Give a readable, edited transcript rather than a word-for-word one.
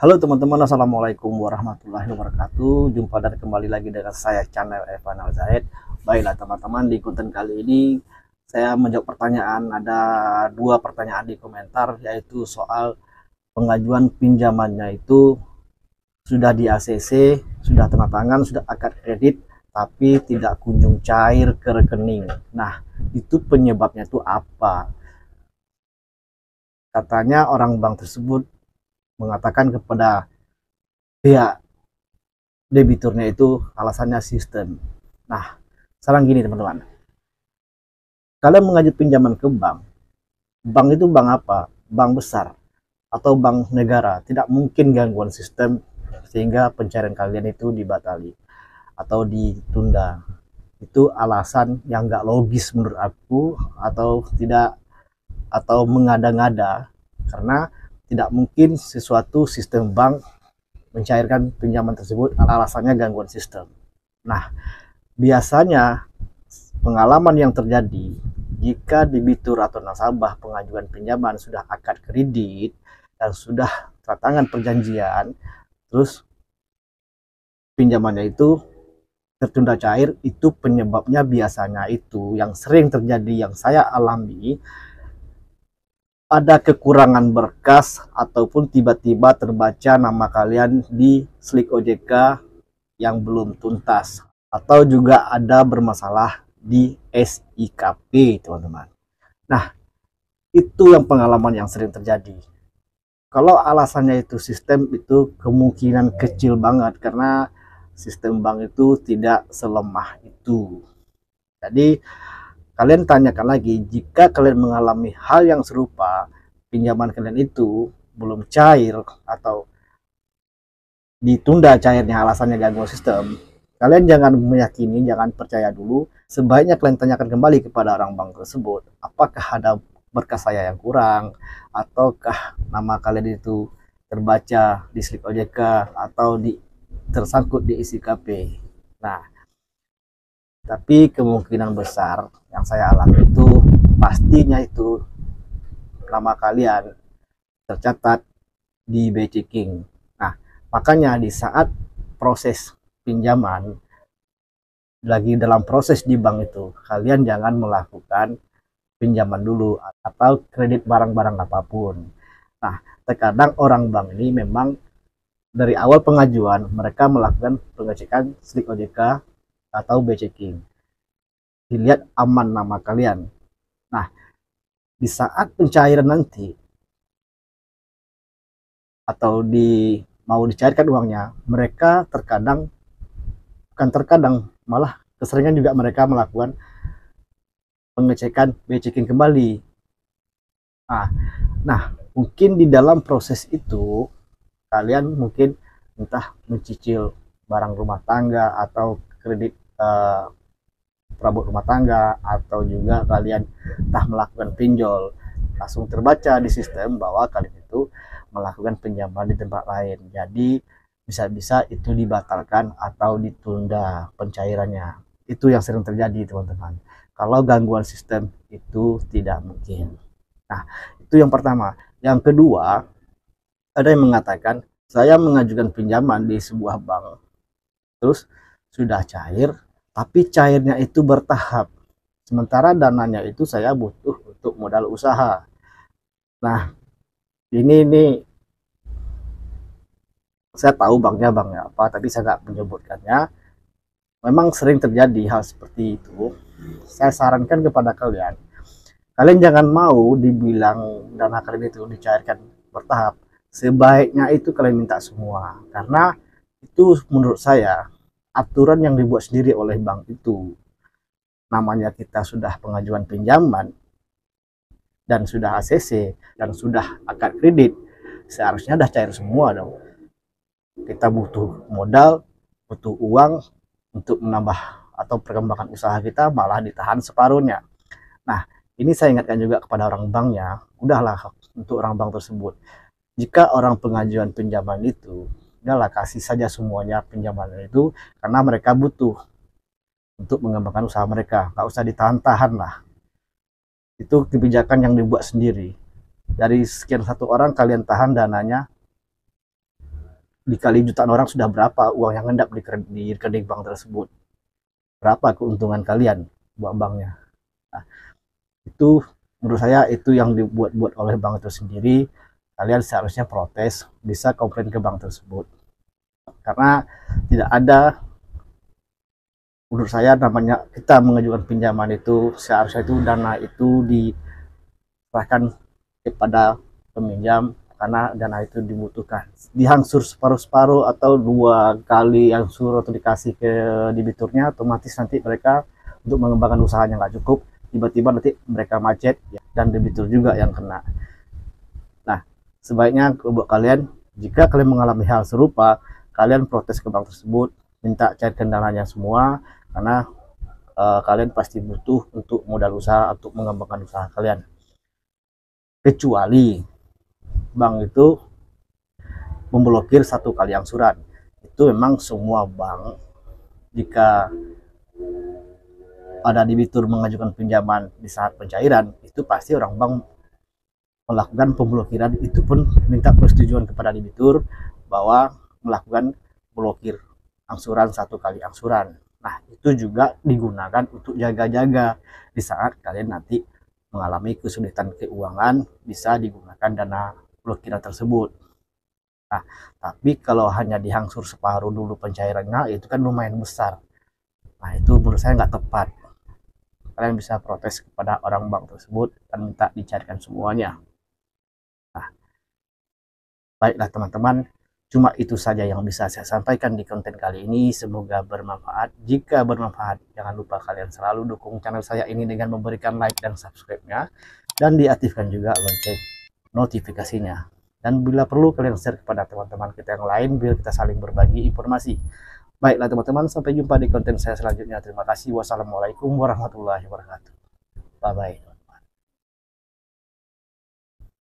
Halo teman-teman, assalamualaikum warahmatullahi wabarakatuh. Jumpa dan kembali lagi dengan saya channel Evan Alzaid. Baiklah teman-teman, di konten kali ini saya menjawab pertanyaan. Ada dua pertanyaan di komentar, yaitu soal pengajuan pinjamannya itu sudah di ACC, sudah tanda tangan, sudah akad kredit, tapi tidak kunjung cair ke rekening. Nah, itu penyebabnya itu apa? Katanya orang bank tersebut mengatakan kepada pihak debiturnya itu alasannya sistem. Nah, sekarang gini teman-teman, kalian mengajukan pinjaman ke bank itu bank apa? Bank besar atau bank negara. Tidak mungkin gangguan sistem sehingga pencairan kalian itu dibatali atau ditunda. Itu alasan yang nggak logis menurut aku, atau tidak, atau mengada-ngada, karena tidak mungkin sesuatu sistem bank mencairkan pinjaman tersebut alasannya gangguan sistem. Nah, biasanya pengalaman yang terjadi jika debitur atau nasabah pengajuan pinjaman sudah akad kredit dan sudah tanda tangan perjanjian, terus pinjamannya itu tertunda cair, itu penyebabnya biasanya itu yang sering terjadi, yang saya alami, ada kekurangan berkas ataupun tiba-tiba terbaca nama kalian di slik OJK yang belum tuntas, atau juga ada bermasalah di SIKP teman-teman. Nah, itu yang pengalaman yang sering terjadi. Kalau alasannya itu sistem, itu kemungkinan kecil banget, karena sistem bank itu tidak selemah itu. Jadi kalian tanyakan lagi, jika kalian mengalami hal yang serupa, pinjaman kalian itu belum cair atau ditunda cairnya alasannya gangguan sistem, kalian jangan meyakini, jangan percaya dulu. Sebaiknya kalian tanyakan kembali kepada orang bank tersebut, apakah ada berkas saya yang kurang, ataukah nama kalian itu terbaca di slip OJK atau tersangkut di SIKP. Nah, tapi kemungkinan besar yang saya alami itu pastinya itu nama kalian tercatat di B-Checking. Nah, makanya di saat proses pinjaman, lagi dalam proses di bank itu, kalian jangan melakukan pinjaman dulu atau kredit barang-barang apapun. Nah, terkadang orang bank ini memang dari awal pengajuan mereka melakukan pengecekan slik OJK atau B-Checking. Dilihat aman nama kalian. Nah, di saat pencairan nanti atau mau dicairkan uangnya, mereka terkadang, bukan terkadang, malah keseringan juga mereka melakukan pengecekan B-Checking kembali. Nah, mungkin di dalam proses itu kalian mungkin entah mencicil barang rumah tangga atau kredit perabot rumah tangga, atau juga kalian entah melakukan pinjol, langsung terbaca di sistem bahwa kalian itu melakukan pinjaman di tempat lain. Jadi bisa-bisa itu dibatalkan atau ditunda pencairannya. Itu yang sering terjadi teman-teman. Kalau gangguan sistem itu tidak mungkin. Nah, itu yang pertama. Yang kedua, ada yang mengatakan saya mengajukan pinjaman di sebuah bank, terus sudah cair, tapi cairnya itu bertahap. Sementara dananya itu saya butuh untuk modal usaha. Nah, ini saya tahu banknya apa, tapi saya nggak menyebutkannya. Memang sering terjadi hal seperti itu. Saya sarankan kepada kalian, kalian jangan mau dibilang dana kalian itu dicairkan bertahap. Sebaiknya itu kalian minta semua, karena itu menurut saya aturan yang dibuat sendiri oleh bank itu. Namanya kita sudah pengajuan pinjaman dan sudah ACC dan sudah akad kredit, seharusnya sudah cair semua dong. Kita butuh modal, butuh uang untuk menambah atau perkembangan usaha kita, malah ditahan separuhnya. Nah, ini saya ingatkan juga kepada orang banknya, udahlah untuk orang bank tersebut. Jika orang pengajuan pinjaman itu, udahlah kasih saja semuanya pinjaman itu, karena mereka butuh untuk mengembangkan usaha mereka. Nggak usah ditahan-tahan lah. Itu kebijakan yang dibuat sendiri. Dari sekian satu orang kalian tahan dananya dikali jutaan orang sudah berapa uang yang hendak di rekening bank tersebut, berapa keuntungan kalian buat banknya. Nah, itu menurut saya itu yang dibuat-buat oleh bank itu sendiri. Kalian seharusnya protes, bisa komplain ke bank tersebut, karena tidak ada, menurut saya, namanya kita mengajukan pinjaman itu seharusnya itu dana itu diserahkan kepada peminjam karena dana itu dibutuhkan. Dihangsur separuh-separuh atau 2 kali angsur atau dikasih ke debiturnya, otomatis nanti mereka untuk mengembangkan usahanya nggak cukup, tiba-tiba nanti mereka macet ya, dan debitur juga yang kena. Nah, sebaiknya buat kalian, jika kalian mengalami hal serupa, kalian protes ke bank tersebut, minta cairkan dananya semua, karena kalian pasti butuh untuk modal usaha untuk mengembangkan usaha kalian. Kecuali bank itu memblokir 1 kali angsuran, itu memang semua bank, jika ada debitur mengajukan pinjaman di saat pencairan, itu pasti orang bank melakukan pemblokiran, itu pun minta persetujuan kepada debitur bahwa melakukan blokir angsuran 1 kali angsuran. Nah, itu juga digunakan untuk jaga-jaga di saat kalian nanti mengalami kesulitan keuangan, bisa digunakan dana blokiran tersebut. Nah, tapi kalau hanya dihangsur separuh dulu pencairannya, itu kan lumayan besar. Nah, itu menurut saya nggak tepat. Kalian bisa protes kepada orang bank tersebut dan minta dicarikan semuanya. Nah, baiklah teman-teman, cuma itu saja yang bisa saya sampaikan di konten kali ini. Semoga bermanfaat. Jika bermanfaat, jangan lupa kalian selalu dukung channel saya ini dengan memberikan like dan subscribe-nya, dan diaktifkan juga lonceng notifikasinya. Dan bila perlu kalian share kepada teman-teman kita yang lain biar kita saling berbagi informasi. Baiklah teman-teman, sampai jumpa di konten saya selanjutnya. Terima kasih. Wassalamualaikum warahmatullahi wabarakatuh. Bye-bye.